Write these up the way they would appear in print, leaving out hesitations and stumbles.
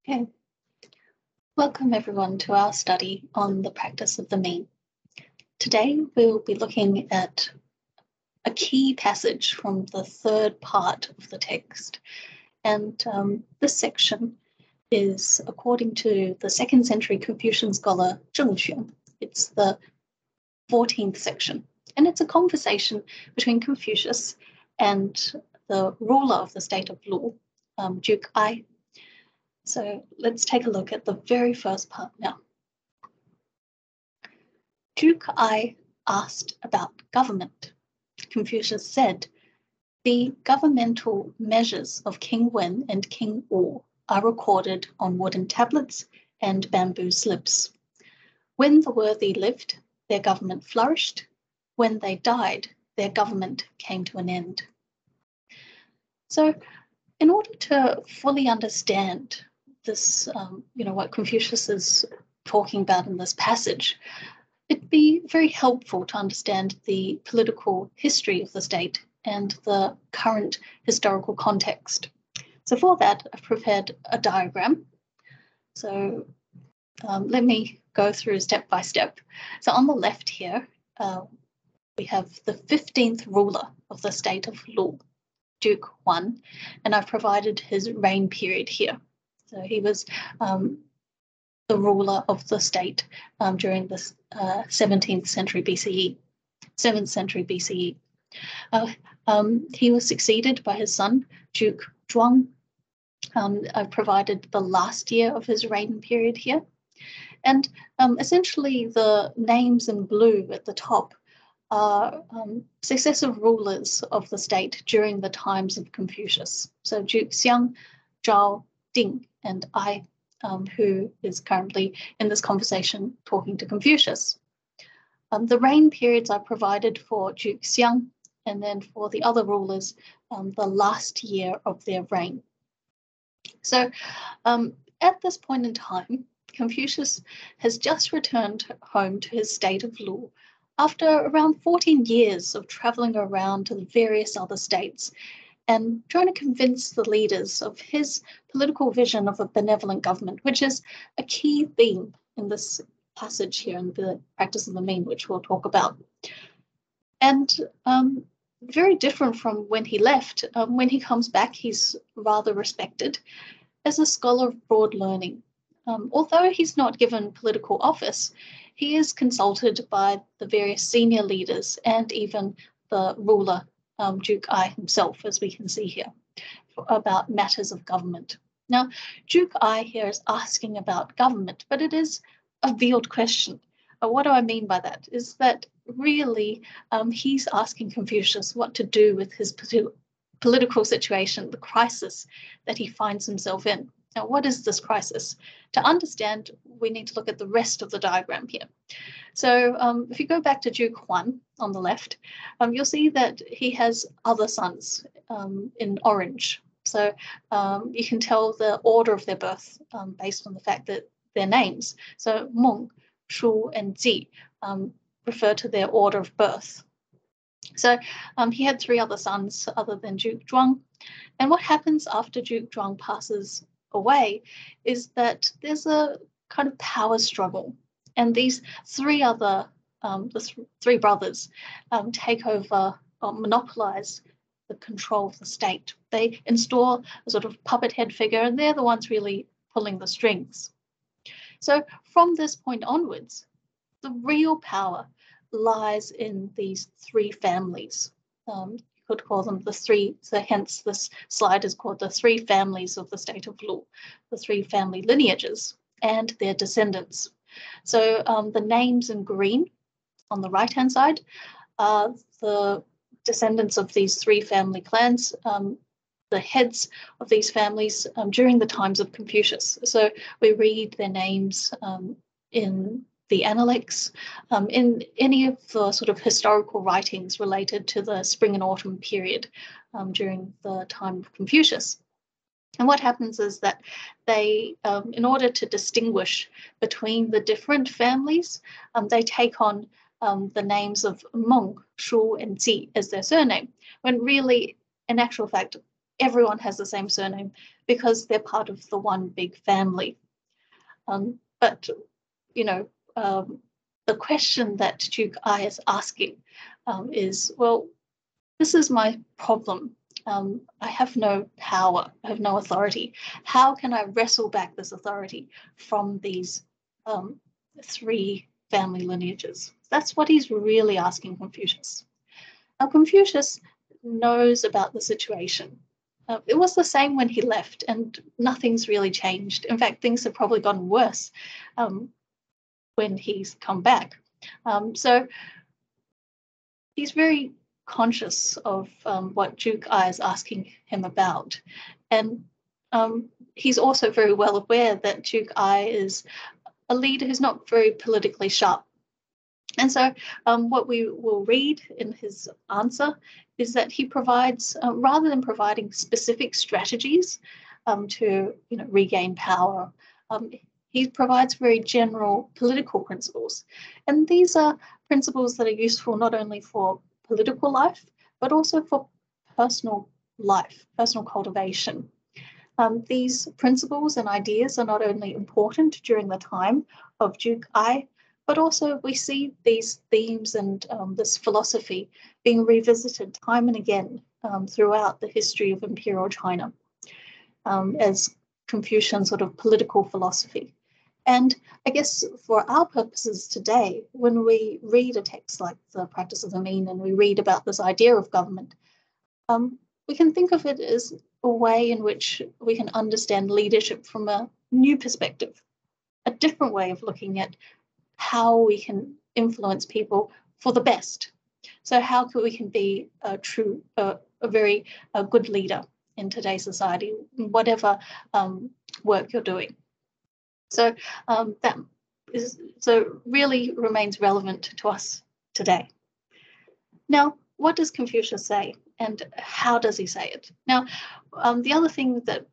Okay. Welcome everyone to our study on the practice of the mean. Today we'll be looking at a key passage from the third part of the text. And this section is according to the 2nd century Confucian scholar Zheng Xuan. It's the 14th section. And it's a conversation between Confucius and the ruler of the state of Lu, Duke Ai. So let's take a look at the very first part now. Duke Ai asked about government. Confucius said, "The governmental measures of King Wen and King Wu are recorded on wooden tablets and bamboo slips. When the worthy lived, their government flourished. When they died, their government came to an end." So in order to fully understand this, what Confucius is talking about in this passage, it'd be very helpful to understand the political history of the state and the current historical context. So for that, I've prepared a diagram. So let me go through step by step. So on the left here, we have the 15th ruler of the state of Lu, Duke Huan, and I've provided his reign period here. So he was the ruler of the state during the 17th century BCE, 7th century BCE. He was succeeded by his son, Duke Zhuang. I've provided the last year of his reign period here. And essentially the names in blue at the top are successive rulers of the state during the times of Confucius. So Duke Xiang, Zhao, Ding, and Ai, who is currently in this conversation talking to Confucius. The reign periods are provided for Duke Xiang, and then for the other rulers, the last year of their reign. So at this point in time, Confucius has just returned home to his state of Lu after around 14 years of traveling around to the various other states and trying to convince the leaders of his political vision of a benevolent government, which is a key theme in this passage here in the practice of the mean, which we'll talk about. And very different from when he left. When he comes back, he's rather respected as a scholar of broad learning. Although he's not given political office, he is consulted by the various senior leaders and even the ruler, Duke Ai himself, as we can see here, about matters of government. Now, Duke Ai here is asking about government, but it is a veiled question. What do I mean by that? Is that really he's asking Confucius what to do with his political situation, the crisis that he finds himself in. Now, what is this crisis? To understand, we need to look at the rest of the diagram here. So if you go back to Duke Huan on the left, you'll see that he has other sons in orange. So you can tell the order of their birth based on the fact that their names. So Meng, Shu, and Zi refer to their order of birth. So he had 3 other sons other than Duke Zhuang. And what happens after Duke Zhuang passes away is that there's a kind of power struggle. And these 3 other, the 3 brothers take over or monopolize the control of the state. They install a sort of puppet head figure, and they're the ones really pulling the strings. So from this point onwards, the real power lies in these 3 families. You could call them the 3, so hence this slide is called the 3 families of the state of Lu, the 3 family lineages and their descendants. So the names in green on the right-hand side are the descendants of these 3 family clans, the heads of these families during the times of Confucius. So we read their names in the Analects, in any of the sort of historical writings related to the spring and autumn period during the time of Confucius. And what happens is that they, in order to distinguish between the different families, they take on the names of Meng, Shu, and Zi as their surname, when really, in actual fact, everyone has the same surname because they're part of the one big family. But, you know, the question that Duke Ai is asking is, well, this is my problem. I have no power, I have no authority. How can I wrestle back this authority from these three family lineages? That's what he's really asking Confucius. Now, Confucius knows about the situation. It was the same when he left, and nothing's really changed. In fact, things have probably gotten worse when he's come back. So he's very conscious of what Duke Ai is asking him about. And he's also very well aware that Duke Ai is a leader who's not very politically sharp. And so what we will read in his answer is that he provides, rather than providing specific strategies to regain power, he provides very general political principles. And these are principles that are useful not only for political life, but also for personal life, personal cultivation. These principles and ideas are not only important during the time of Duke Ai, but also we see these themes and this philosophy being revisited time and again throughout the history of Imperial China as Confucian sort of political philosophy. And I guess for our purposes today, when we read a text like the Practice of the Mean and we read about this idea of government, we can think of it as a way in which we can understand leadership from a new perspective, a different way of looking at how we can influence people for the best. So how we can be a very good leader in today's society, whatever work you're doing. So that really remains relevant to us today. Now, what does Confucius say, and how does he say it? Now, the other thing that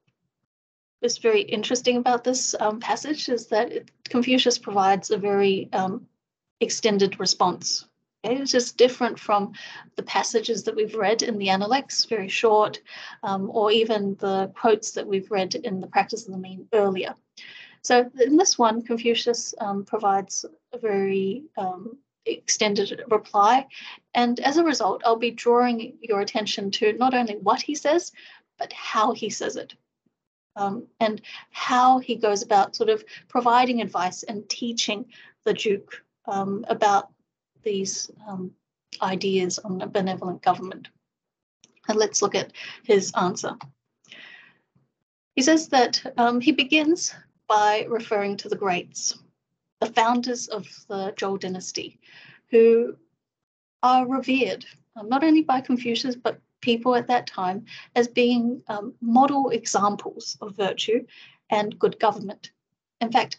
is very interesting about this passage is that Confucius provides a very extended response. Okay? It's just different from the passages that we've read in the Analects, very short, or even the quotes that we've read in the Practice of the Mean earlier. So in this one, Confucius provides a very extended reply. And as a result, I'll be drawing your attention to not only what he says, but how he says it. And how he goes about sort of providing advice and teaching the Duke about these ideas on a benevolent government. And let's look at his answer. He says that he begins by referring to the greats, the founders of the Zhou dynasty, who are revered not only by Confucius, but people at that time as being model examples of virtue and good government. In fact,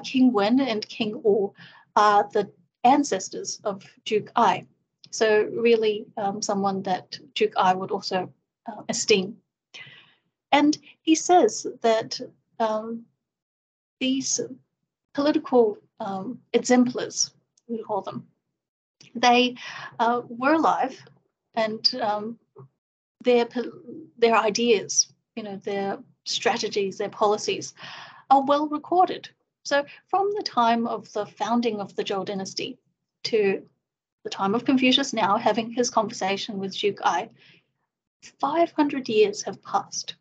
King Wen and King Wu are the ancestors of Duke Ai. So really someone that Duke Ai would also esteem. And he says that these political exemplars, we call them, they were alive, and their ideas, their strategies, their policies are well recorded. So from the time of the founding of the Zhou dynasty to the time of Confucius now having his conversation with Duke Ai, 500 years have passed.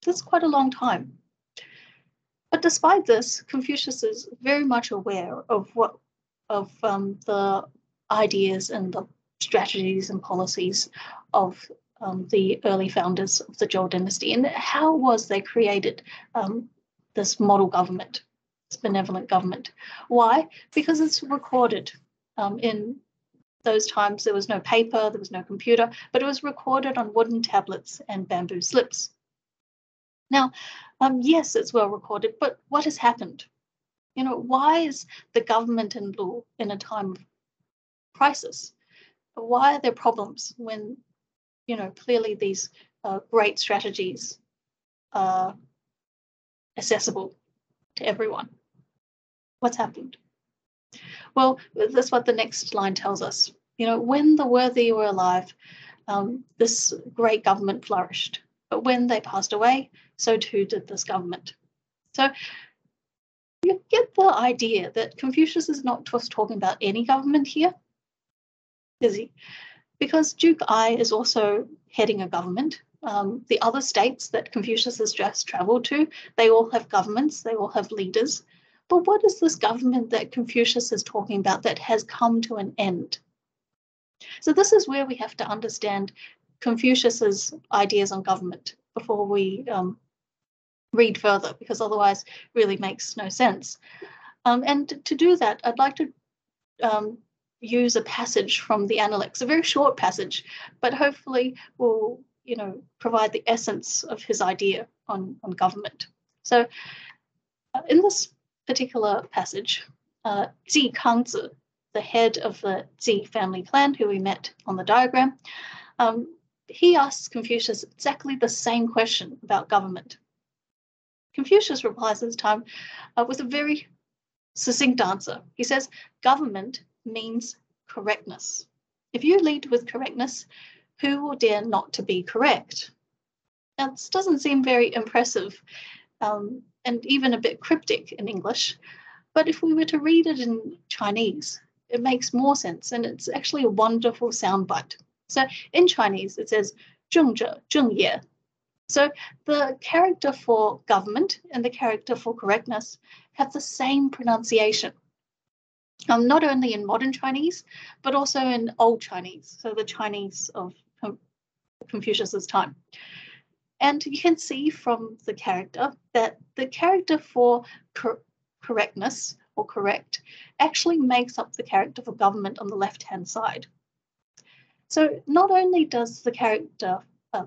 That's quite a long time. But despite this, Confucius is very much aware of the ideas and the strategies and policies of the early founders of the Zhou dynasty, and how was they created this model government, this benevolent government. Why? Because it's recorded. In those times, there was no paper, there was no computer, but it was recorded on wooden tablets and bamboo slips. Now, yes, it's well recorded, but what has happened? Why is the government in Lu in a time of crisis? Why are there problems when, clearly these great strategies are accessible to everyone? What's happened? Well, that's what the next line tells us. When the worthy were alive, this great government flourished. But when they passed away, so too did this government. So you get the idea that Confucius is not just talking about any government here, is he? Because Duke Ai is also heading a government. The other states that Confucius has just traveled to, they all have governments, they all have leaders. But what is this government that Confucius is talking about that has come to an end? So this is where we have to understand Confucius's ideas on government before we read further, because otherwise it really makes no sense. And to do that, I'd like to use a passage from the Analects, a very short passage, but hopefully will, provide the essence of his idea on government. So in this particular passage, Ji Kangzi, the head of the Ji family clan, who we met on the diagram, he asks Confucius exactly the same question about government. Confucius replies this time with a very succinct answer. He says, government means correctness. If you lead with correctness, who will dare not to be correct? Now, this doesn't seem very impressive and even a bit cryptic in English, but if we were to read it in Chinese, it makes more sense, and it's actually a wonderful soundbite. So in Chinese, it says 正者正也. So the character for government and the character for correctness have the same pronunciation, not only in modern Chinese, but also in Old Chinese, so the Chinese of Confucius's time. And you can see from the character that the character for correctness or correct actually makes up the character for government on the left-hand side. So not only does the character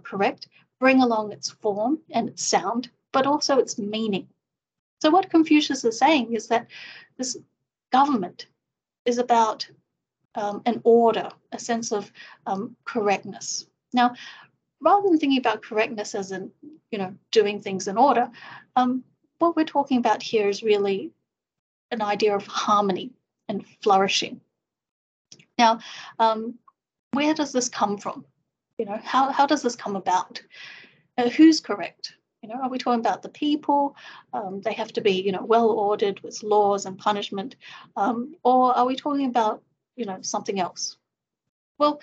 correct bring along its form and its sound, but also its meaning. So what Confucius is saying is that this government is about an order, a sense of correctness. Now, rather than thinking about correctness as in, doing things in order, what we're talking about here is really an idea of harmony and flourishing. Now, where does this come from? How does this come about? Who's correct? Are we talking about the people? They have to be, well ordered with laws and punishment, or are we talking about, something else? Well,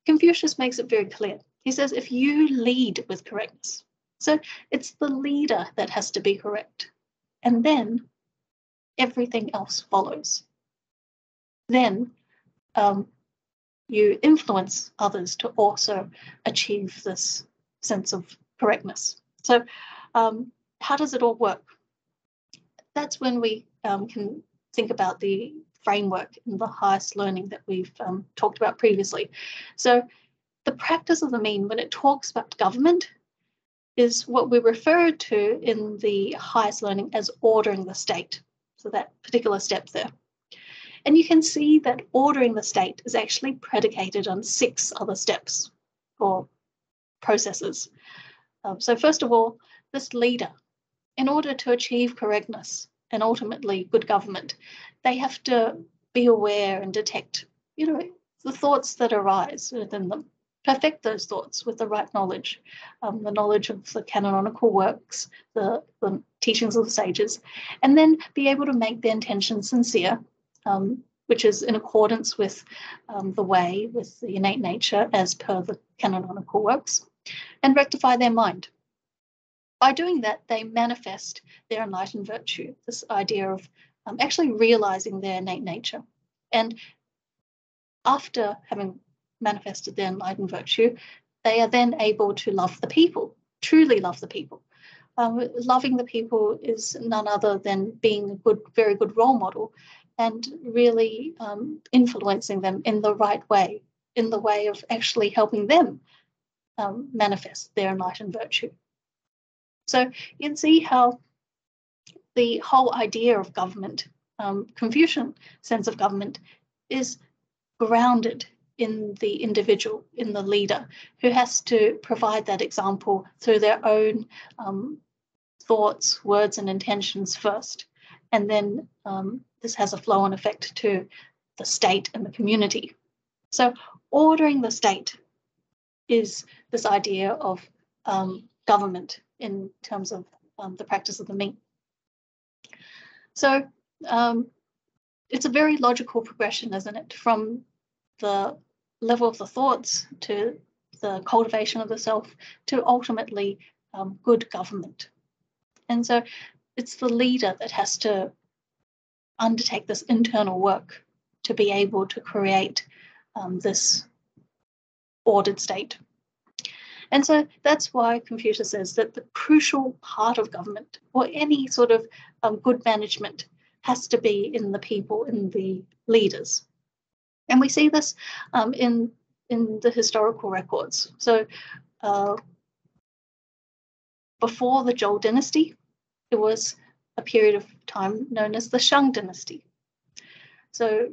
Confucius makes it very clear. He says, if you lead with correctness, so it's the leader that has to be correct, and then everything else follows. Then you influence others to also achieve this sense of correctness. So how does it all work? That's when we can think about the framework in the highest learning that we've talked about previously. So the practice of the mean, when it talks about government, is what we refer to in the highest learning as ordering the state. So that particular step there. And you can see that ordering the state is actually predicated on 6 other steps or processes. So first of all, this leader, in order to achieve correctness and ultimately good government, they have to be aware and detect, the thoughts that arise within them, perfect those thoughts with the right knowledge, the knowledge of the canonical works, the teachings of the sages, and then be able to make their intentions sincere, which is in accordance with the way, with the innate nature as per the canonical works, and rectify their mind. By doing that, they manifest their enlightened virtue, this idea of actually realizing their innate nature. And after having manifested their enlightened virtue, they are then able to love the people, truly love the people. Loving the people is none other than being a very good role model and really influencing them in the right way, in the way of actually helping them manifest their enlightened virtue. So you can see how the whole idea of government, Confucian sense of government, is grounded in the individual, in the leader, who has to provide that example through their own thoughts, words, and intentions first. And then this has a flow-on effect to the state and the community. So ordering the state is this idea of government in terms of the practice of the ming. So it's a very logical progression, isn't it? From the level of the thoughts to the cultivation of the self to ultimately good government. And so it's the leader that has to undertake this internal work to be able to create this ordered state. And so that's why Confucius says that the crucial part of government or any sort of good management has to be in the people, in the leaders. And we see this in the historical records. So before the Zhou dynasty, it was a period of time known as the Shang dynasty. So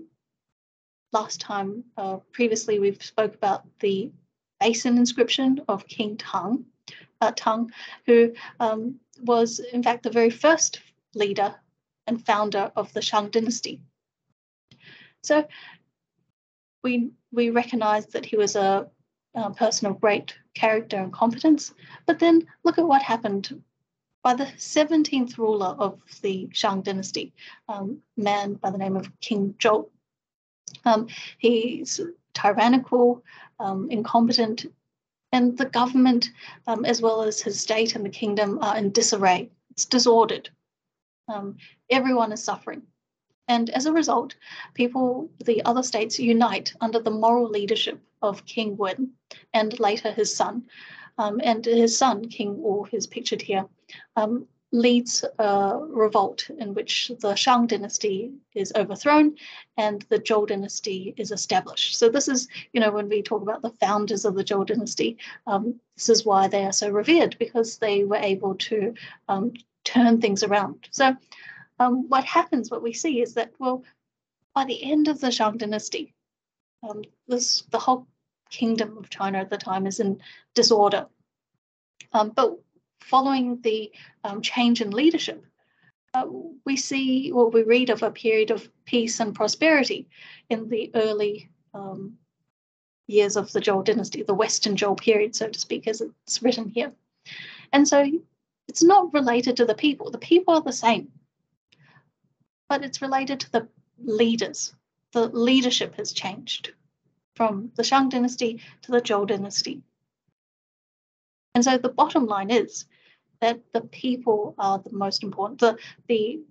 last time, previously, we've spoke about the basin inscription of King Tang, who was in fact the very first leader and founder of the Shang dynasty. So we recognize that he was a person of great character and competence, but then look at what happened. By the 17th ruler of the Shang dynasty, a man by the name of King Zhou, he's tyrannical, incompetent, and the government, as well as his state and the kingdom, are in disarray. It's disordered. Everyone is suffering. And as a result, the other states unite under the moral leadership of King Wen and later his son. And his son, King Wu, who's pictured here, leads a revolt in which the Shang dynasty is overthrown and the Zhou dynasty is established. So this is, when we talk about the founders of the Zhou dynasty, this is why they are so revered, because they were able to turn things around. So what we see is that, well, by the end of the Shang dynasty, the whole kingdom of China at the time is in disorder. But following the change in leadership, we read of a period of peace and prosperity in the early years of the Zhou dynasty, the Western Zhou period, so to speak, as it's written here. And so it's not related to the people. The people are the same, but it's related to the leaders. The leadership has changed from the Shang dynasty to the Zhou dynasty. And so the bottom line is that the people are the most important.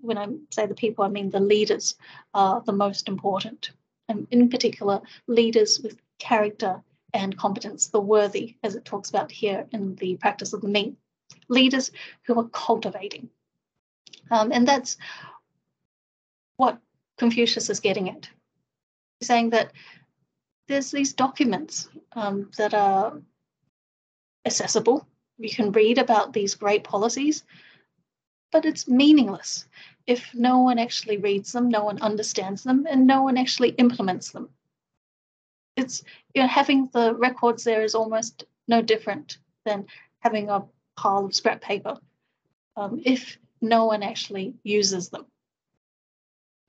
When I say the people, I mean the leaders are the most important. And in particular, leaders with character and competence, the worthy, as it talks about here in the practice of the Ming. Leaders who are cultivating. And that's what Confucius is getting at. He's saying that there's these documents that are accessible. You can read about these great policies, but it's meaningless if no one actually reads them, no one understands them, and no one actually implements them. It's having the records there is almost no different than having a pile of scrap paper if no one actually uses them.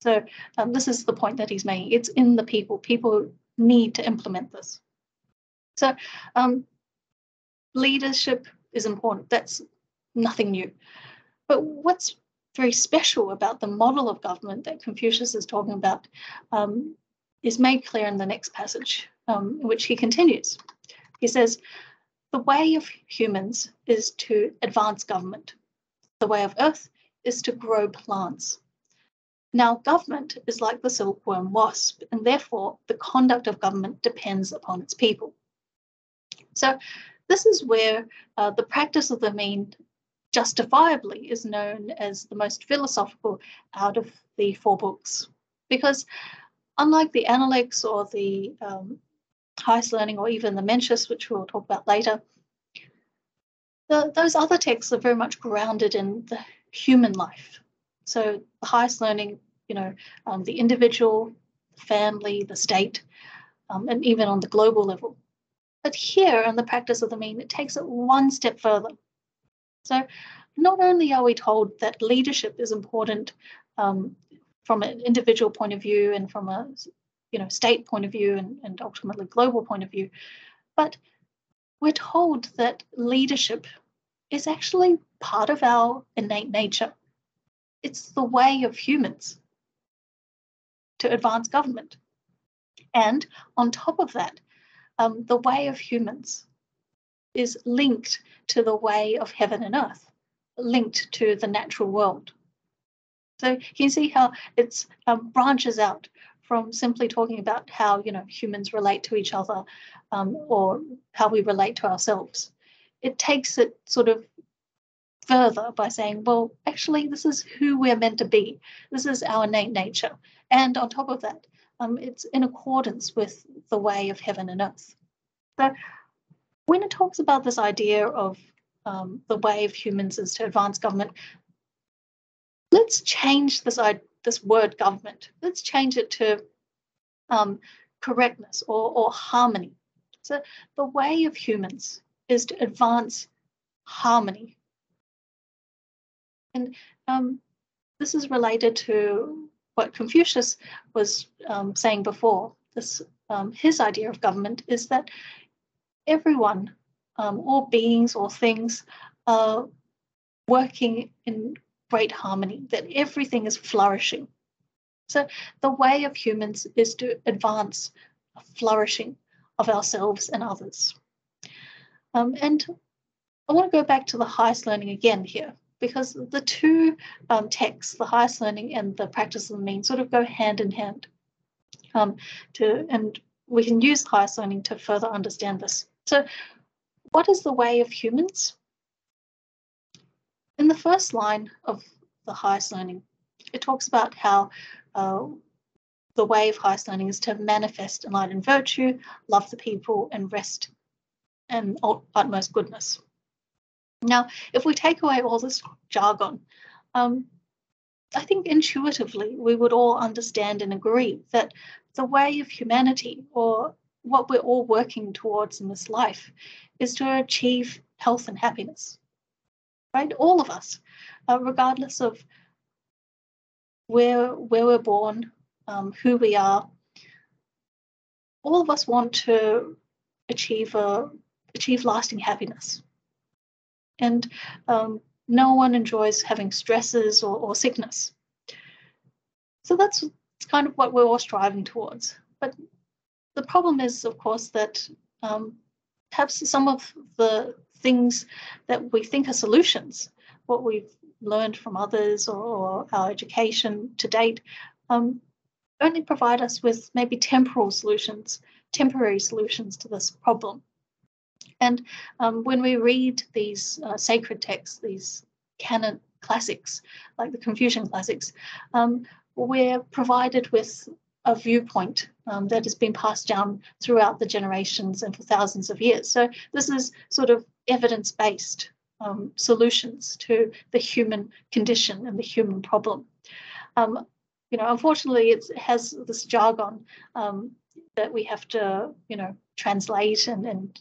So this is the point that he's making. It's in the people. People need to implement this. So leadership is important. That's nothing new. But what's very special about the model of government that Confucius is talking about is made clear in the next passage, in which he continues. He says, the way of humans is to advance government. The way of earth is to grow plants. Now, government is like the silkworm wasp, and therefore the conduct of government depends upon its people. So this is where the practice of the Ming justifiably is known as the most philosophical out of the four books. Because unlike the Analects or the Highest Learning or even the Mencius, which we'll talk about later, those other texts are very much grounded in the human life. So the Highest Learning, the individual, the family, the state, and even on the global level. But here in the practice of the Ming, it takes it one step further. So not only are we told that leadership is important from an individual point of view and from a state point of view and ultimately global point of view, but we're told that leadership is actually part of our innate nature. It's the way of humans to advance government. And on top of that, the way of humans is linked to the way of heaven and earth, linked to the natural world. So you see how it branches out from simply talking about how humans relate to each other or how we relate to ourselves. It takes it sort of further by saying, well, actually, this is who we're meant to be. This is our innate nature. And on top of that, it's in accordance with the way of heaven and earth. So when it talks about this idea of the way of humans is to advance government, let's change this word government. Let's change it to correctness or harmony. So the way of humans is to advance harmony. And this is related to what Confucius was saying before. His idea of government is that everyone, all beings or things, are working in great harmony, that everything is flourishing. So the way of humans is to advance a flourishing of ourselves and others. And I want to go back to the highest learning again here, because the two texts, the highest learning and the practice of the mean, sort of go hand in hand. And we can use the highest learning to further understand this. So what is the way of humans? In the first line of the highest learning, it talks about how the way of highest learning is to manifest enlightened virtue, love the people, and rest in utmost goodness. Now, if we take away all this jargon, I think intuitively we would all understand and agree that the way of humanity, or what we're all working towards in this life, is to achieve health and happiness, right? All of us, regardless of where we're born, who we are, all of us want to achieve lasting happiness. And no one enjoys having stresses or sickness. So that's kind of what we're all striving towards. But the problem is, of course, that perhaps some of the things that we think are solutions, what we've learned from others or our education to date, only provide us with maybe temporary solutions to this problem. And when we read these sacred texts, these canon classics, like the Confucian classics, we're provided with a viewpoint that has been passed down throughout the generations and for thousands of years. So this is sort of evidence-based solutions to the human condition and the human problem. Unfortunately, it has this jargon that we have to, translate and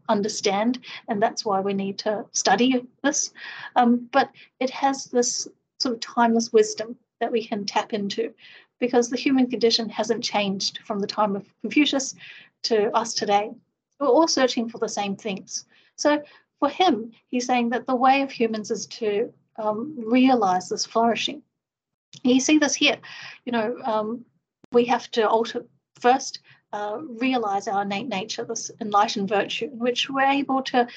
understand, and that's why we need to study this. But it has this sort of timeless wisdom that we can tap into, because the human condition hasn't changed from the time of Confucius to us today. We're all searching for the same things. So for him, he's saying that the way of humans is to realize this flourishing. You see this here, we have to first realize our innate nature, this enlightened virtue, in which we're able to,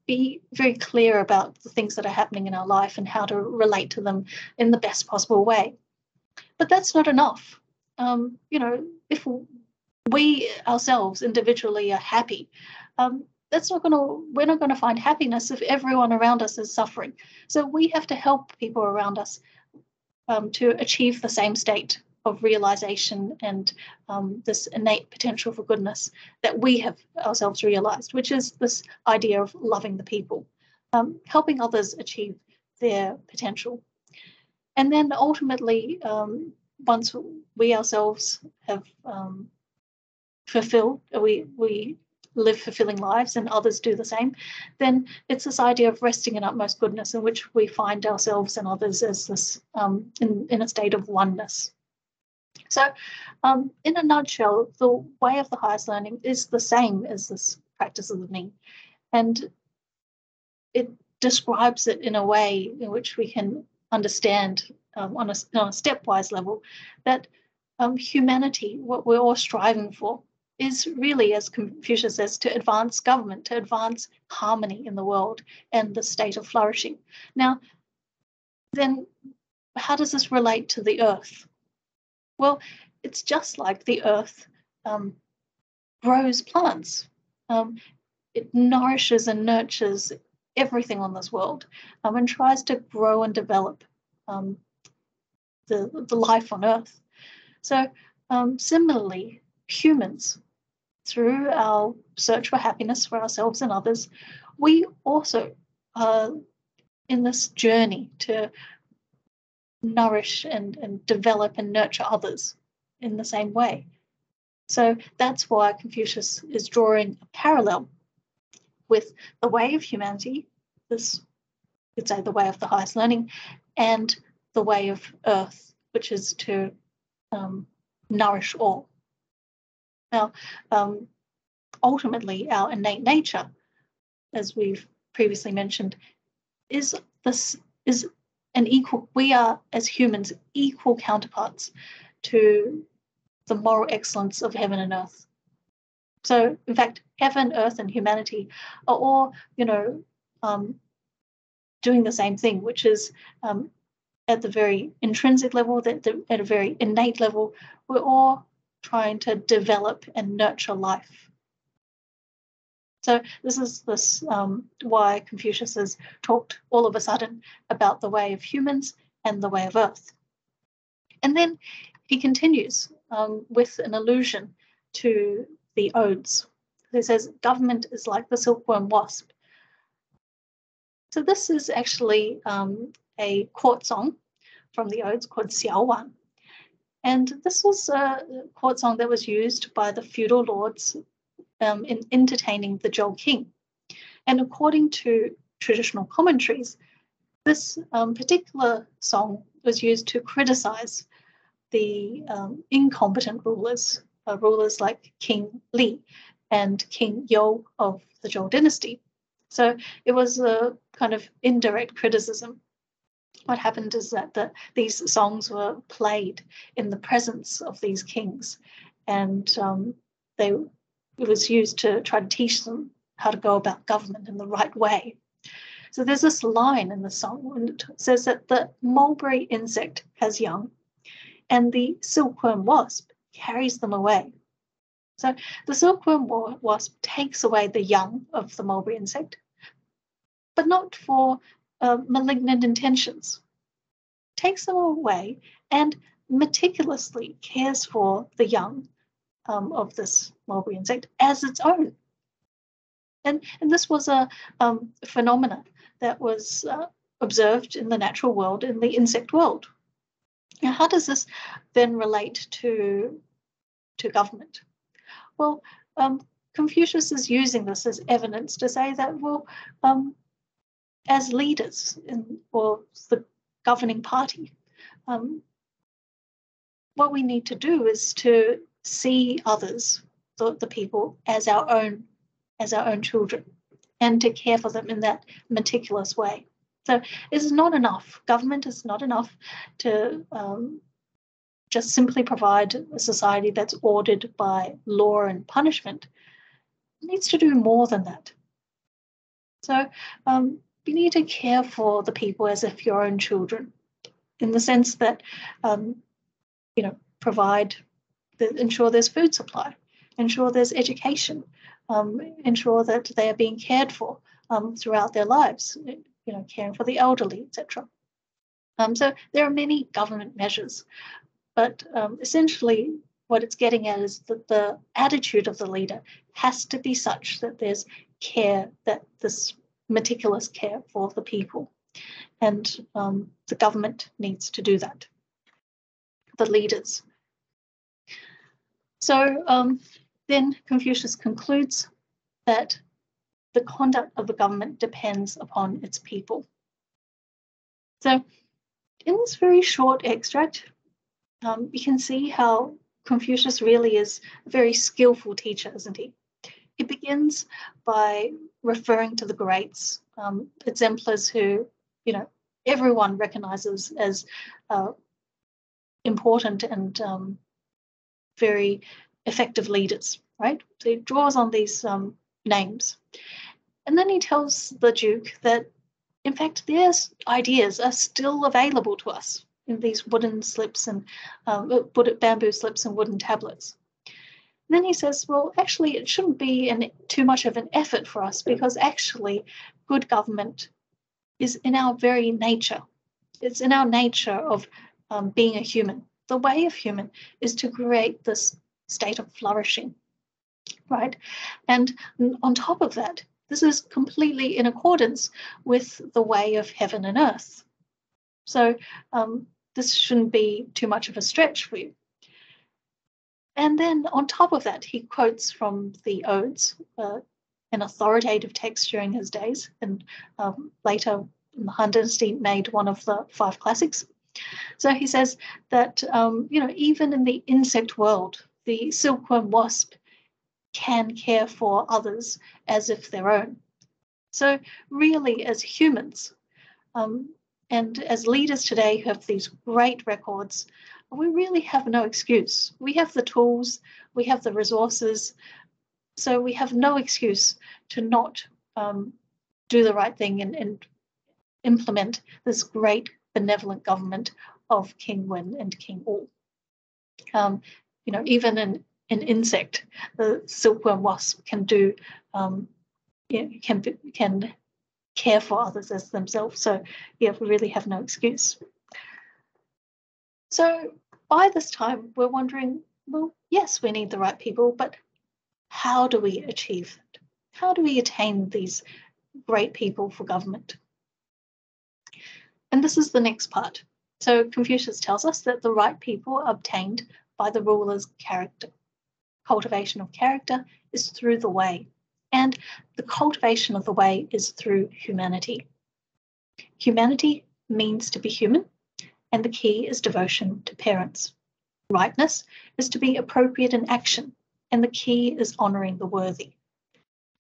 be very clear about the things that are happening in our life and how to relate to them in the best possible way. But that's not enough. If we ourselves individually are happy, we're not going to find happiness if everyone around us is suffering. So we have to help people around us to achieve the same state of realization and this innate potential for goodness that we have ourselves realized, which is this idea of loving the people, helping others achieve their potential. And then ultimately, once we ourselves have we live fulfilling lives and others do the same, then it's this idea of resting in utmost goodness, in which we find ourselves and others as this in a state of oneness. So in a nutshell, the way of the highest learning is the same as this practice of the mean. And it describes it in a way in which we can understand on a stepwise level that humanity, what we're all striving for, is really, as Confucius says, to advance government, to advance harmony in the world and the state of flourishing. Now, then how does this relate to the earth? Well, it's just like the earth grows plants. It nourishes and nurtures everything on this world and tries to grow and develop the life on earth. So similarly, humans, through our search for happiness for ourselves and others, we also are in this journey to nourish and develop and nurture others in the same way. So that's why Confucius is drawing a parallel with the way of humanity, this, you'd say, the way of the highest learning, and the way of earth, which is to nourish all. Now, ultimately, our innate nature, as we've previously mentioned, is an equal. We are, as humans, equal counterparts to the moral excellence of heaven and earth. So, in fact, heaven, earth, and humanity are all, doing the same thing, which is at the very intrinsic level, at a very innate level, we're all trying to develop and nurture life. So this is why Confucius has talked all of a sudden about the way of humans and the way of earth. And then he continues with an allusion to the odes. He says, government is like the silkworm wasp. So this is actually a court song from the odes called Xiao Wan. And this was a court song that was used by the feudal lords in entertaining the Zhou king. And according to traditional commentaries, this particular song was used to criticize the incompetent rulers, rulers like King Li and King You of the Zhou dynasty. So it was a kind of indirect criticism. What happened is that these songs were played in the presence of these kings, and it was used to try to teach them how to go about government in the right way. So there's this line in the song, and it says that the mulberry insect has young, and the silkworm wasp carries them away. So the silkworm wasp takes away the young of the mulberry insect, but not for malignant intentions. Takes them away and meticulously cares for the young of this mulberry insect as its own. And this was a phenomena that was observed in the natural world, in the insect world. Now, how does this then relate to government? Well, Confucius is using this as evidence to say that, well, as leaders or the governing party, what we need to do is to see others, the people, as our own children, and to care for them in that meticulous way. So it's not enough. Government is not enough to just simply provide a society that's ordered by law and punishment. It needs to do more than that. So you need to care for the people as if your own children, in the sense that, provide, ensure there's food supply, ensure there's education, ensure that they are being cared for throughout their lives, caring for the elderly, etc. So there are many government measures, but essentially what it's getting at is that the attitude of the leader has to be such that there's care, that this meticulous care for the people. And the government needs to do that, the leaders. So then Confucius concludes that the conduct of the government depends upon its people. So in this very short extract, you can see how Confucius really is a very skillful teacher, isn't he? He begins by referring to the greats, exemplars who, everyone recognizes as important and very effective leaders, right? So he draws on these names. And then he tells the Duke that, in fact, their ideas are still available to us in these wooden slips and bamboo slips and wooden tablets. And then he says, well, actually, it shouldn't be too much of an effort for us, because actually good government is in our very nature. It's in our nature of being a human. The way of human is to create this state of flourishing, right? And on top of that, this is completely in accordance with the way of heaven and earth. So this shouldn't be too much of a stretch for you. And then on top of that, he quotes from the Odes, an authoritative text during his days, and later in the Han Dynasty made one of the 5 classics. So he says that, even in the insect world, the silkworm wasp can care for others as if their own. So really, as humans, and as leaders today who have these great records, we really have no excuse. We have the tools, we have the resources, so we have no excuse to not do the right thing and implement this great benevolent government of King Wen and King Wu. Even an insect, the silkworm wasp, can do can care for others as themselves. So yeah, we really have no excuse. So by this time, we're wondering, well, yes, we need the right people, but how do we achieve it? How do we attain these great people for government? And this is the next part. So Confucius tells us that the right people are obtained by the ruler's character. Cultivation of character is through the way, and the cultivation of the way is through humanity. Humanity means to be human, and the key is devotion to parents. Rightness is to be appropriate in action, and the key is honouring the worthy.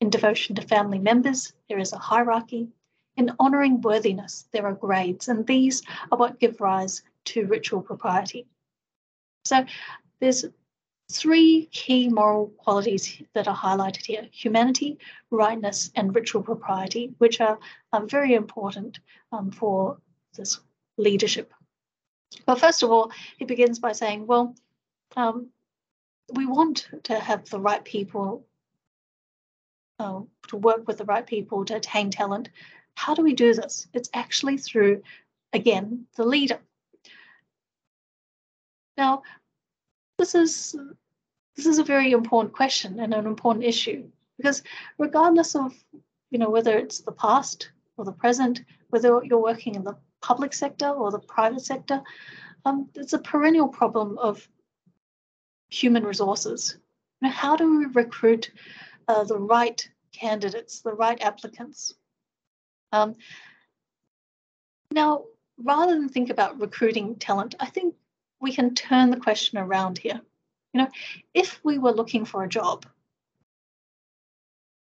In devotion to family members, there is a hierarchy. In honouring worthiness, there are grades, and these are what give rise to ritual propriety. So there's 3 key moral qualities that are highlighted here: humanity, rightness, and ritual propriety, which are very important for this leadership. But first of all, he begins by saying, well, we want to have the right people, to work with the right people, to attain talent. How do we do this? It's actually through, again, the leader. Now, this is a very important question and an important issue, because regardless of, whether it's the past or the present, whether you're working in the public sector or the private sector, it's a perennial problem of human resources. How do we recruit the right candidates, the right applicants? Now, rather than think about recruiting talent, I think we can turn the question around here. If we were looking for a job,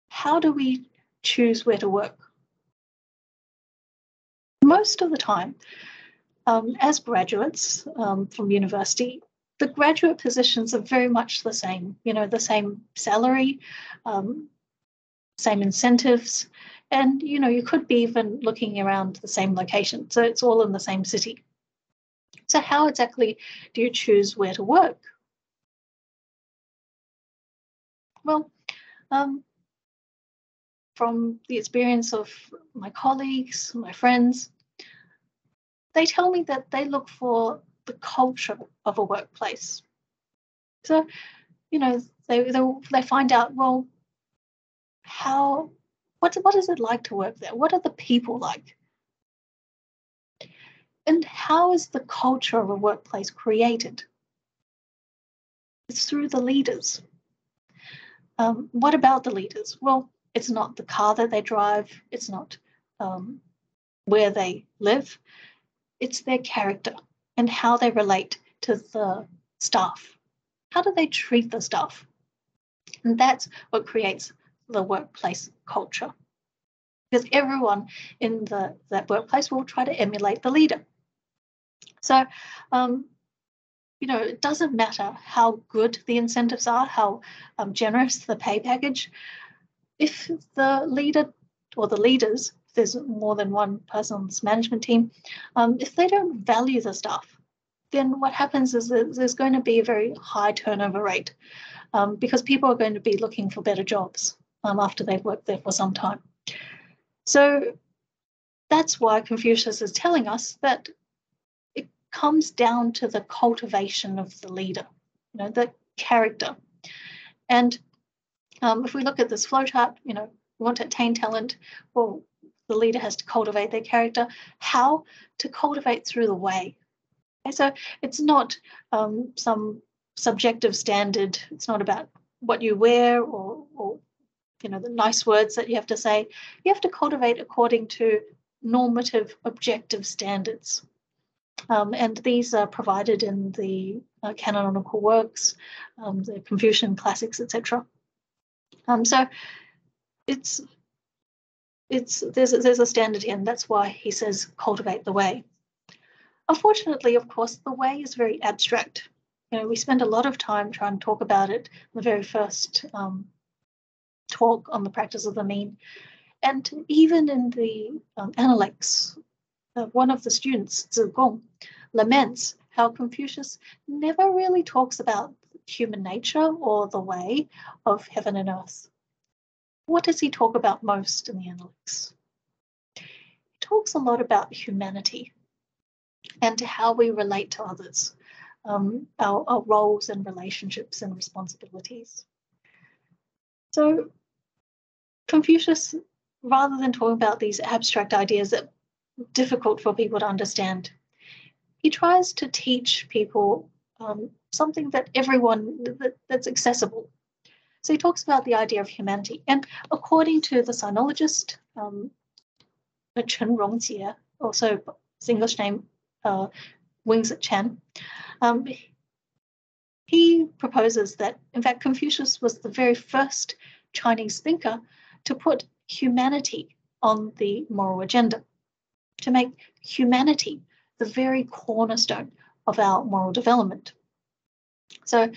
how do we choose where to work? Most of the time, as graduates from university, the graduate positions are very much the same, the same salary, same incentives, and, you could be even looking around the same location. So it's all in the same city. So how exactly do you choose where to work? Well, from the experience of my colleagues, my friends, they tell me that they look for the culture of a workplace. So, they find out, well, what is it like to work there? What are the people like? And how is the culture of a workplace created? It's through the leaders. What about the leaders? Well, it's not the car that they drive. It's not where they live. It's their character and how they relate to the staff. How do they treat the staff? And that's what creates the workplace culture, because everyone in that workplace will try to emulate the leader. So, it doesn't matter how good the incentives are, how generous the pay package. If the leader or the leaders, if there's more than one person on this management team, if they don't value the staff, then what happens is that there's going to be a very high turnover rate, because people are going to be looking for better jobs after they've worked there for some time. So that's why Confucius is telling us that it comes down to the cultivation of the leader, the character. And if we look at this flowchart, we want to attain talent. Well, the leader has to cultivate their character. How? To cultivate through the way. Okay, so it's not some subjective standard. It's not about what you wear or the nice words that you have to say. You have to cultivate according to normative, objective standards. And these are provided in the canonical works, the Confucian classics, etc. So there's a standard here, and that's why he says cultivate the way. Unfortunately, of course, the way is very abstract. We spend a lot of time trying to talk about it in the very first talk on the practice of the mean. And even in the Analects, one of the students, Zi Gong, laments how Confucius never really talks about human nature or the way of heaven and earth. What does he talk about most in the Analects? He talks a lot about humanity and how we relate to others, our roles and relationships and responsibilities. So Confucius, rather than talking about these abstract ideas that are difficult for people to understand, he tries to teach people something that that's accessible. So he talks about the idea of humanity. And according to the sinologist, Chen Rongjie, also his English name, Wingsit Chen, he proposes that, in fact, Confucius was the very first Chinese thinker to put humanity on the moral agenda, to make humanity the very cornerstone of our moral development. So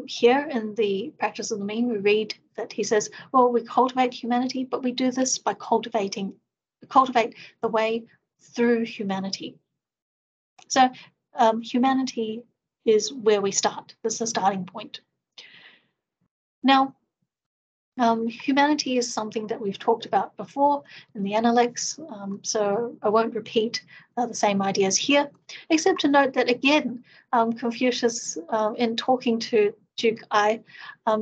here in the Practice of the Mean, we read that he says, well, we cultivate humanity, but we do this by cultivate the way through humanity. So humanity is where we start. This is the starting point. Now, humanity is something that we've talked about before in the Analects, so I won't repeat the same ideas here, except to note that, again, Confucius, in talking to Duke Ai,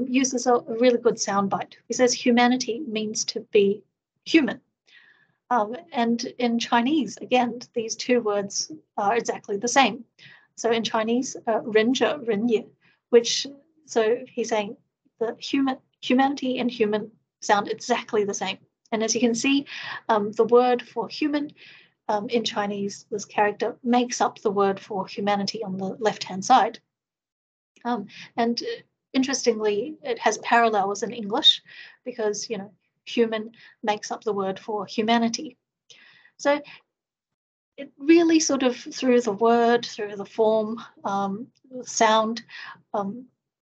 uses a really good soundbite. He says humanity means to be human. And in Chinese, again, these two words are exactly the same. So in Chinese, 人者人也, so he's saying the humanity and human sound exactly the same. And as you can see, the word for human in Chinese, this character makes up the word for humanity on the left-hand side. And interestingly, it has parallels in English because, human makes up the word for humanity. So it really sort of, through the word, through the form, the sound,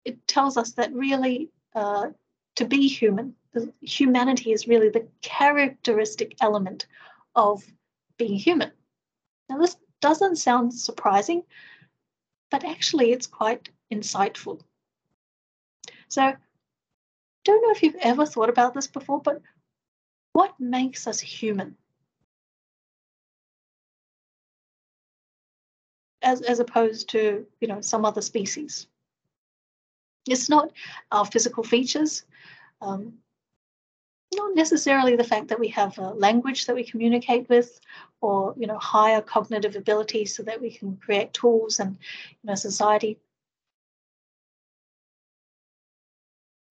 it tells us that really to be human, humanity is really the characteristic element of being human. Now, this doesn't sound surprising, but actually it's quite insightful. So I don't know if you've ever thought about this before, but what makes us human? As opposed to, some other species. It's not our physical features, not necessarily the fact that we have a language that we communicate with, or higher cognitive abilities so that we can create tools and society.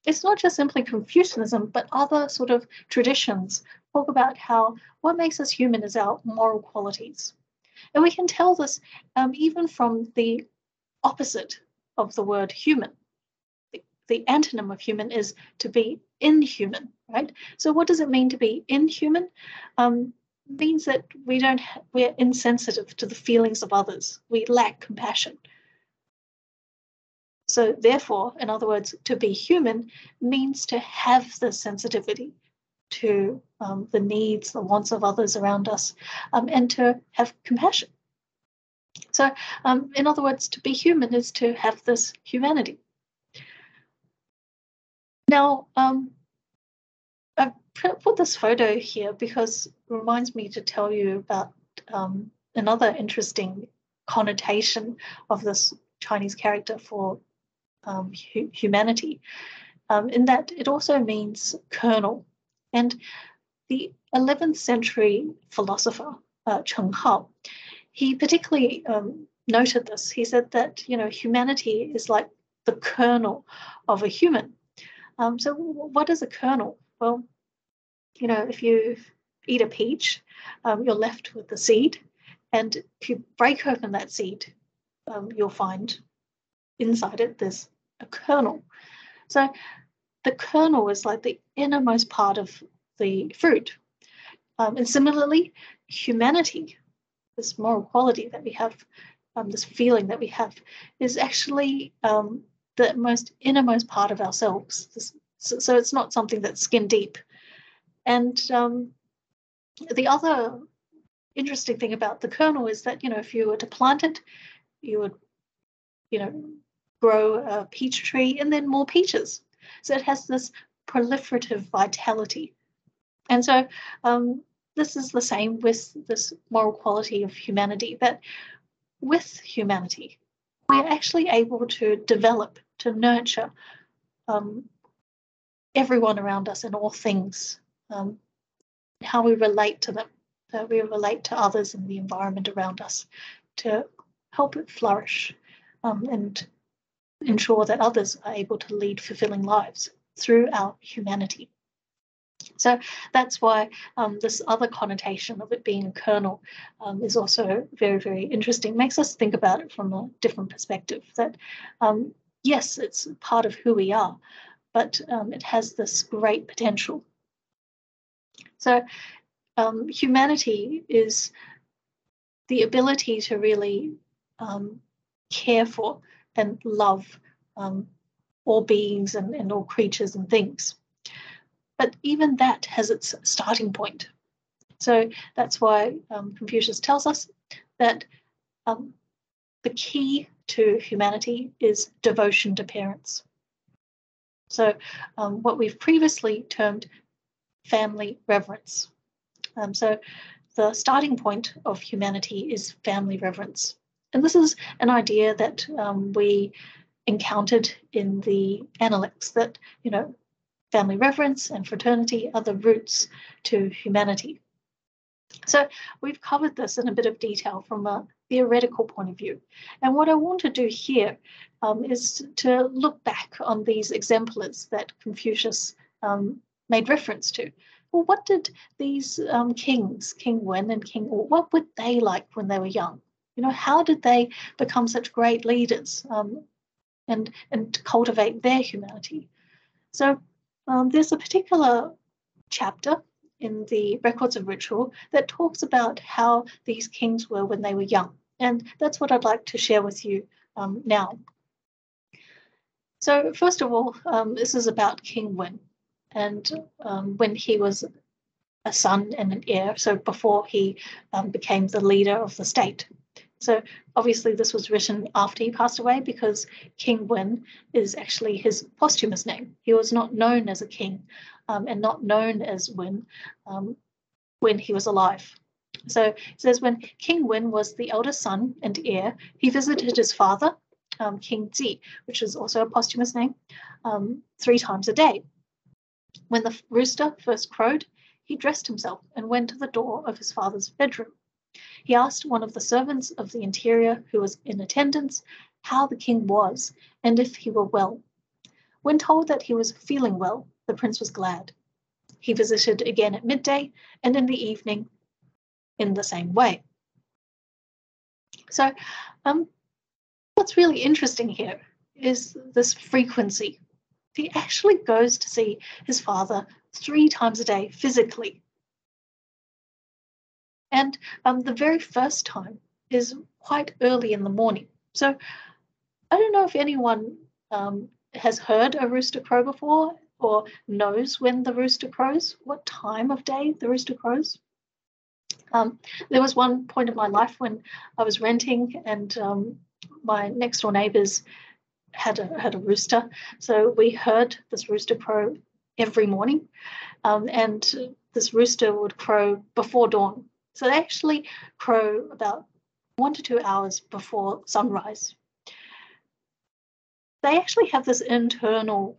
It's not just simply Confucianism, but other sort of traditions talk about how what makes us human is our moral qualities. And we can tell this even from the opposite of the word human. the antonym of human is to be inhuman, right? So what does it mean to be inhuman? Means that we're insensitive to the feelings of others. We lack compassion. So therefore, in other words, to be human means to have the sensitivity to the needs, the wants of others around us, and to have compassion. So in other words, to be human is to have this humanity. Now, I've put this photo here because it reminds me to tell you about another interesting connotation of this Chinese character for humanity, in that it also means kernel. And the 11th century philosopher, Cheng Hao, he particularly noted this. He said that, humanity is like the kernel of a human. So what is a kernel? Well, if you eat a peach, you're left with the seed. And if you break open that seed, you'll find inside it there's a kernel. So the kernel is like the innermost part of the fruit. And similarly, humanity, this moral quality that we have, this feeling that we have, is actually the most innermost part of ourselves. So it's not something that's skin deep. And the other interesting thing about the kernel is that, if you were to plant it, you would, grow a peach tree and then more peaches. So it has this proliferative vitality. And so this is the same with this moral quality of humanity, that with humanity, we're actually able to develop, to nurture everyone around us and all things, how we relate to them, that we relate to others and the environment around us, to help it flourish and ensure that others are able to lead fulfilling lives through our humanity. So that's why this other connotation of it being a kernel is also very, very interesting. Makes us think about it from a different perspective, that yes, it's part of who we are, but it has this great potential. So humanity is the ability to really care for and love all beings and all creatures and things. But even that has its starting point. So that's why Confucius tells us that the key to humanity is devotion to parents. So what we've previously termed family reverence. So the starting point of humanity is family reverence. And this is an idea that we encountered in the Analects, that, family reverence and fraternity are the roots to humanity. So we've covered this in a bit of detail from a theoretical point of view. And what I want to do here is to look back on these exemplars that Confucius made reference to. Well, what did these kings, King Wen and King Wu, what were they like when they were young? How did they become such great leaders and cultivate their humanity? So there's a particular chapter in the Records of Ritual that talks about how these kings were when they were young. And that's what I'd like to share with you now. So first of all, this is about King Wen. And when he was a son and an heir, so before he became the leader of the state. So obviously this was written after he passed away, because King Wen is actually his posthumous name. He was not known as a king and not known as Wen when he was alive. So it says, when King Wen was the eldest son and heir, he visited his father, King Zi, which is also a posthumous name, 3 times a day. When the rooster first crowed, he dressed himself and went to the door of his father's bedroom. He asked one of the servants of the interior who was in attendance how the king was and if he were well. When told that he was feeling well, the prince was glad. He visited again at midday and in the evening in the same way. So what's really interesting here is this frequency He actually goes to see his father 3 times a day physically. And the very first time is quite early in the morning. So I don't know if anyone has heard a rooster crow before or knows when the rooster crows, what time of day the rooster crows. There was one point of my life when I was renting and my next door neighbors had a rooster. So we heard this rooster crow every morning. And this rooster would crow before dawn. So they actually crow about 1 to 2 hours before sunrise. They actually have this internal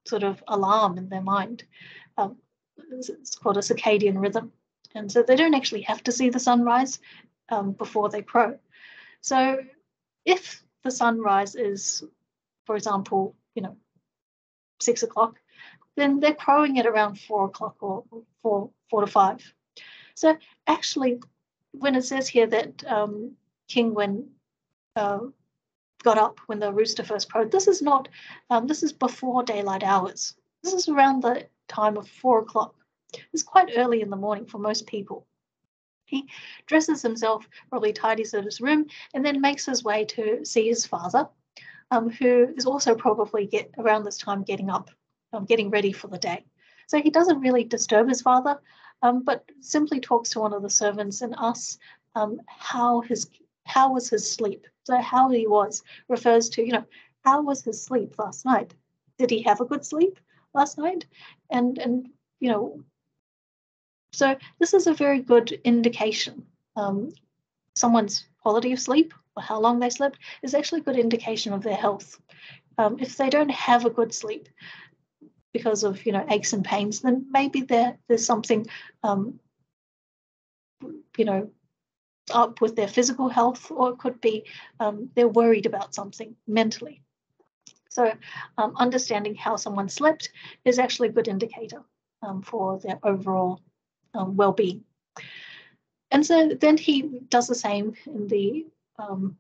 sort of alarm in their mind. It's called a circadian rhythm. And so they don't actually have to see the sunrise before they crow. So if the sunrise is, for example, 6 o'clock, then they're crowing at around 4 o'clock or 4 to 5. So actually, when it says here that King Wen got up when the rooster first crowed, this is not, this is before daylight hours. This is around the time of 4 o'clock. It's quite early in the morning for most people. He dresses himself, probably tidies up his room, and then makes his way to see his father, who is also probably around this time getting up, getting ready for the day. So he doesn't really disturb his father, but simply talks to one of the servants and asks how was his sleep. So how he was refers to, how was his sleep last night? Did he have a good sleep last night? And so this is a very good indication. Someone's quality of sleep or how long they slept is actually a good indication of their health. If they don't have a good sleep because of aches and pains, then maybe there's something up with their physical health, or it could be they're worried about something mentally. So understanding how someone slept is actually a good indicator for their overall well-being. And so then he does the same in the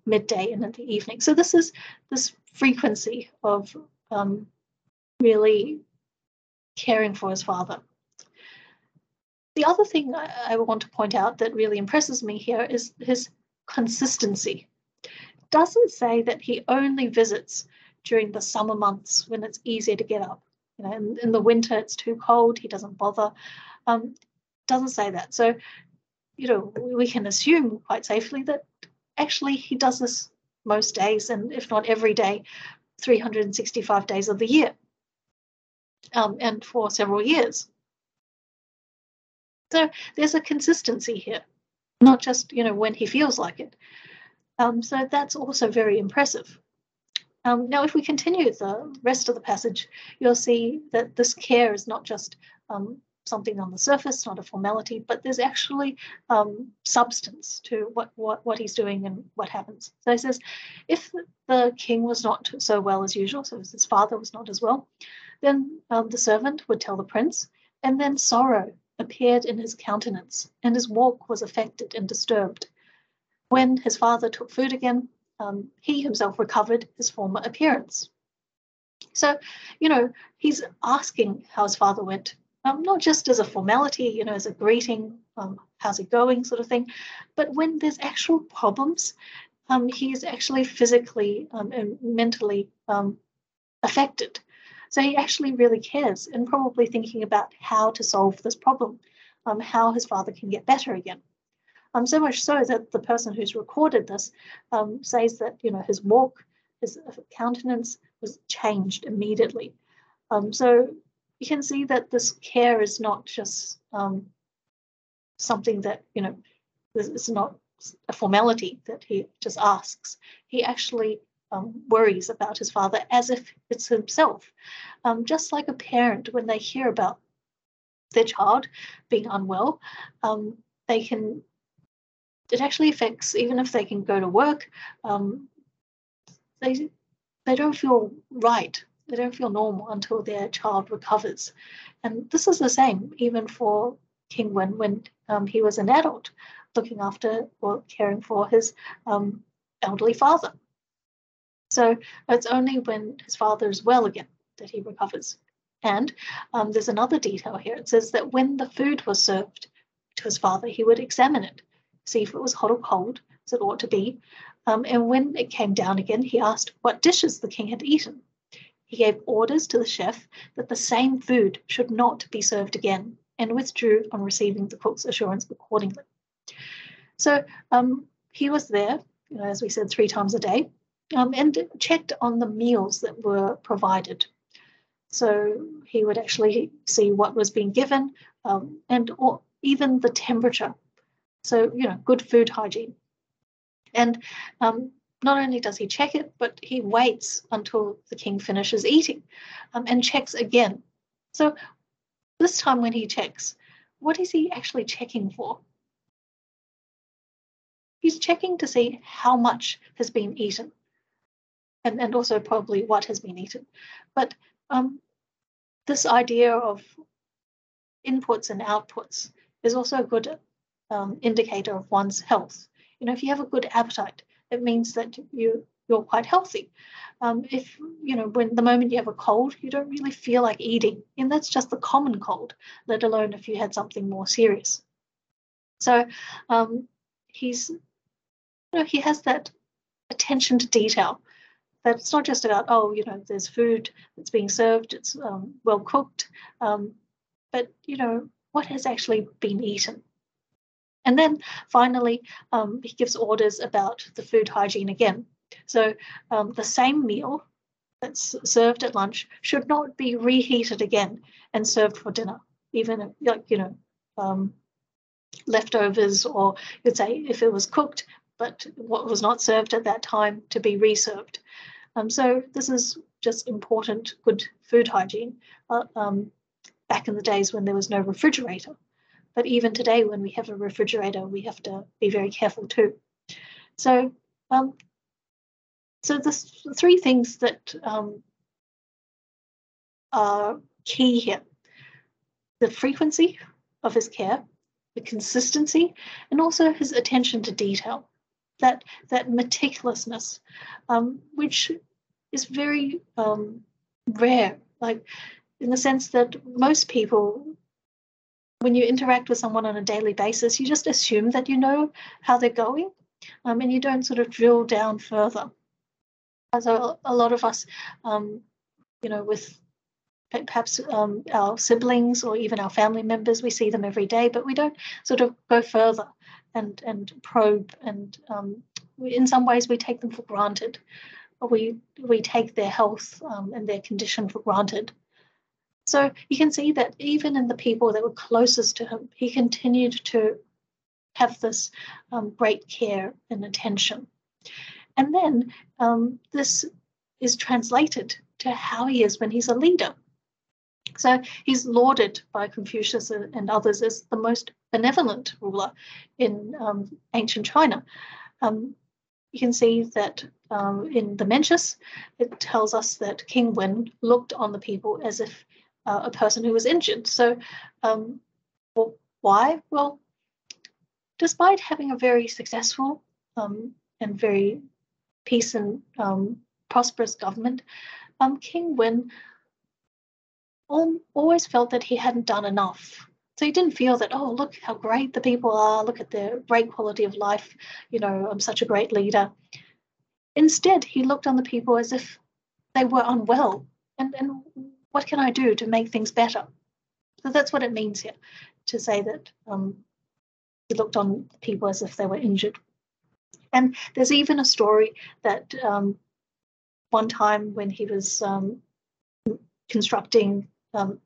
midday and in the evening. So this is this frequency of really caring for his father. The other thing I want to point out that really impresses me here is his consistency. It doesn't say that he only visits during the summer months when it's easier to get up. In the winter it's too cold, he doesn't bother. Doesn't say that. So, we can assume quite safely that actually he does this most days, and if not every day, 365 days of the year, and for several years. So there's a consistency here, not just, when he feels like it. So that's also very impressive. Now, if we continue the rest of the passage, you'll see that this care is not just something on the surface, not a formality, but there's actually substance to what he's doing and what happens. So he says, if the king was not so well as usual, so his father was not as well, then the servant would tell the prince, and then sorrow appeared in his countenance, and his walk was affected and disturbed. When his father took food again, he himself recovered his former appearance. So, he's asking how his father went, not just as a formality, as a greeting, how's it going sort of thing, but when there's actual problems, he's actually physically and mentally affected. So he actually really cares and probably thinking about how to solve this problem, how his father can get better again. So much so that the person who's recorded this says that, his walk, his countenance was changed immediately. So you can see that this care is not just something that, it's not a formality that he just asks. He actually worries about his father as if it's himself. Just like a parent, when they hear about their child being unwell, it actually affects, even if they can go to work, they don't feel right. They don't feel normal until their child recovers. And this is the same even for King Wen when he was an adult, looking after or caring for his elderly father. So it's only when his father is well again that he recovers. And there's another detail here. It says that when the food was served to his father, he would examine it, see if it was hot or cold, as it ought to be. And when it came down again, he asked what dishes the king had eaten. He gave orders to the chef that the same food should not be served again, and withdrew on receiving the cook's assurance accordingly. So he was there, as we said, 3 times a day, and checked on the meals that were provided. So he would actually see what was being given, or even the temperature. So, good food hygiene. And not only does he check it, but he waits until the king finishes eating and checks again. So this time when he checks, what is he actually checking for? He's checking to see how much has been eaten, and also probably what has been eaten. But this idea of inputs and outputs is also a good indicator of one's health. If you have a good appetite, it means that you're quite healthy. If, when the moment you have a cold, you don't really feel like eating, and that's just the common cold, let alone if you had something more serious. So he has that attention to detail. That it's not just about, there's food that's being served, it's well cooked, but, what has actually been eaten? And then finally, he gives orders about the food hygiene again. So the same meal that's served at lunch should not be reheated again and served for dinner, even leftovers, or you'd say if it was cooked, but what was not served at that time to be reserved. So this is just important, good food hygiene back in the days when there was no refrigerator. But even today, when we have a refrigerator, we have to be very careful too. So, so the 3 things that are key here: the frequency of his care, the consistency, and also his attention to detail. That meticulousness, which is very rare, like in the sense that most people, when you interact with someone on a daily basis, you just assume that you know how they're going, and you don't sort of drill down further. So a lot of us, with perhaps our siblings or even our family members, we see them every day, but we don't sort of go further and probe, and in some ways we take them for granted. We take their health and their condition for granted. So you can see that even in the people that were closest to him, he continued to have this great care and attention. And then this is translated to how he is when he's a leader. So he's lauded by Confucius and others as the most benevolent ruler in ancient China. You can see that in the Mencius, it tells us that King Wen looked on the people as if a person who was injured. So why? Well, despite having a very successful and very peace and prosperous government, King Wen always felt that he hadn't done enough. So he didn't feel that, oh, look how great the people are, look at their great quality of life, I'm such a great leader. Instead, he looked on the people as if they were unwell, and what can I do to make things better? So that's what it means here, to say that he looked on people as if they were injured. And there's even a story that one time when he was constructing,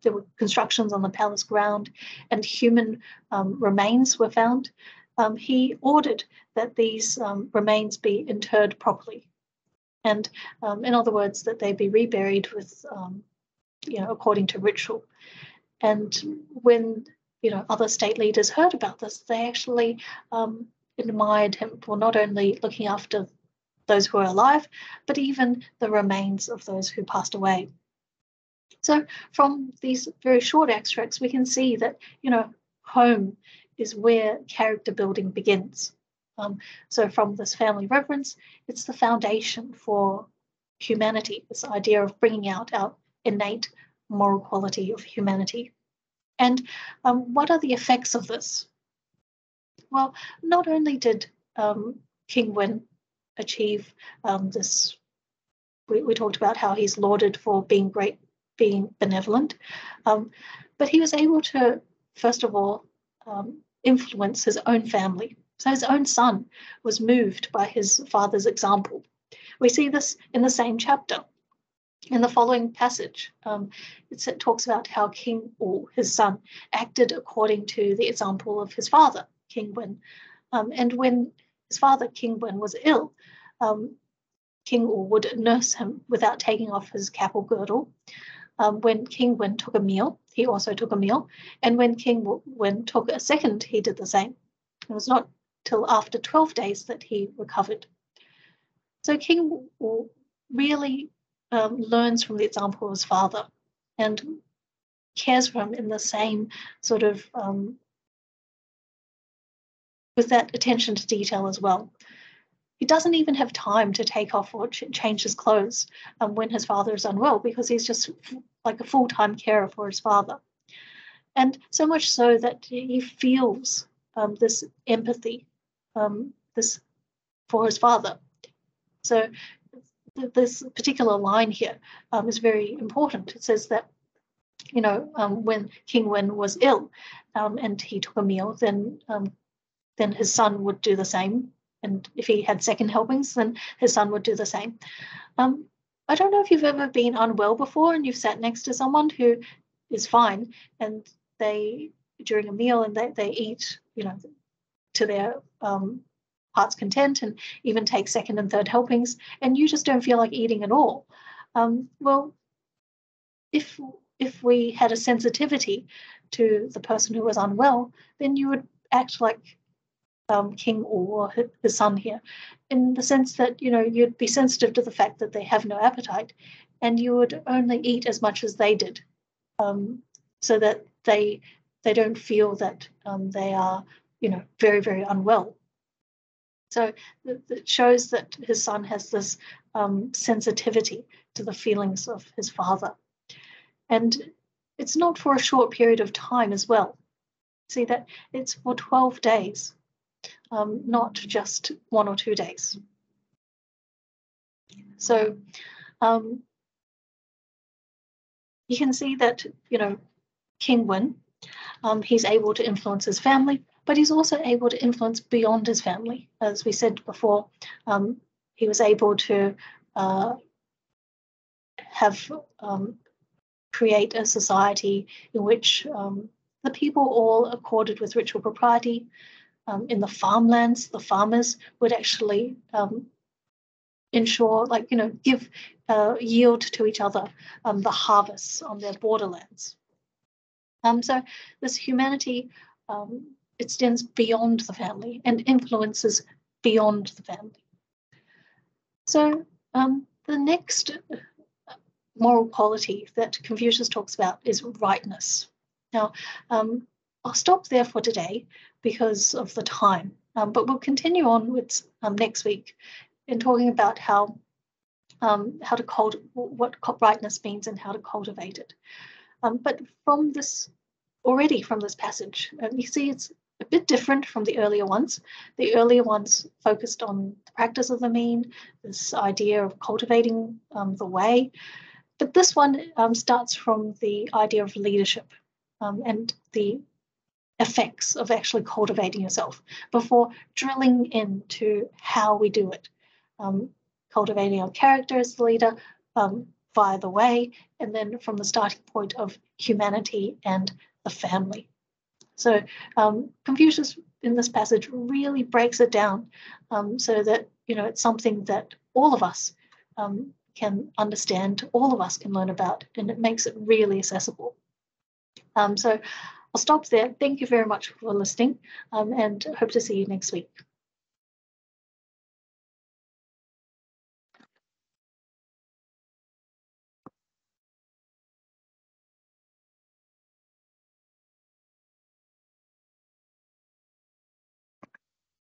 there were constructions on the palace ground and human remains were found. He ordered that these remains be interred properly. And in other words, that they be reburied with, according to ritual. And when, other state leaders heard about this, they actually admired him for not only looking after those who are alive, but even the remains of those who passed away. So from these very short extracts, we can see that, home is where character building begins. So from this family reverence, it's the foundation for humanity, this idea of bringing out our innate moral quality of humanity. And what are the effects of this? Well, not only did King Wen achieve this, we talked about how he's lauded for being great, being benevolent, but he was able to, first of all, influence his own family. So his own son was moved by his father's example. We see this in the same chapter. In the following passage, it talks about how King Wu, his son, acted according to the example of his father, King Wen. And when his father, King Wen, was ill, King Wu would nurse him without taking off his cap or girdle. When King Wen took a meal, he also took a meal. And when King Wen took a second, he did the same. It was not till after 12 days that he recovered. So King Wu really learns from the example of his father and cares for him in the same sort of, with that attention to detail as well. He doesn't even have time to take off or change his clothes when his father is unwell, because he's just like a full-time carer for his father. And so much so that he feels this empathy this for his father. So this particular line here is very important. It says that, when King Wen was ill and he took a meal, then his son would do the same. And if he had second helpings, then his son would do the same. I don't know if you've ever been unwell before and you've sat next to someone who is fine, and they, during a meal, and they eat, to their heart's content, and even take second and third helpings, and you just don't feel like eating at all. Well, if we had a sensitivity to the person who was unwell, then you would act like King Wu or his son here, in the sense that you'd be sensitive to the fact that they have no appetite, and you would only eat as much as they did, so that they don't feel that they are very, very unwell. So it shows that his son has this sensitivity to the feelings of his father. And it's not for a short period of time as well. See that it's for 12 days, not just 1 or 2 days. So you can see that, King Wen, he's able to influence his family, but he's also able to influence beyond his family. As we said before, he was able to create a society in which the people all accorded with ritual propriety. In the farmlands, the farmers would actually ensure, give yield to each other the harvests on their borderlands. So this humanity extends beyond the family and influences beyond the family. So the next moral quality that Confucius talks about is rightness. Now, I'll stop there for today because of the time, but we'll continue on with next week in talking about how to what rightness means and how to cultivate it. But from this passage, you see it's a bit different from the earlier ones. The earlier ones focused on the practice of the mean, this idea of cultivating the way. But this one starts from the idea of leadership and the effects of actually cultivating yourself before drilling into how we do it. Cultivating our character as the leader via the way, and then from the starting point of humanity and the family. So Confucius in this passage really breaks it down so that it's something that all of us can understand, all of us can learn about, and it makes it really accessible. So I'll stop there. Thank you very much for listening, and hope to see you next week.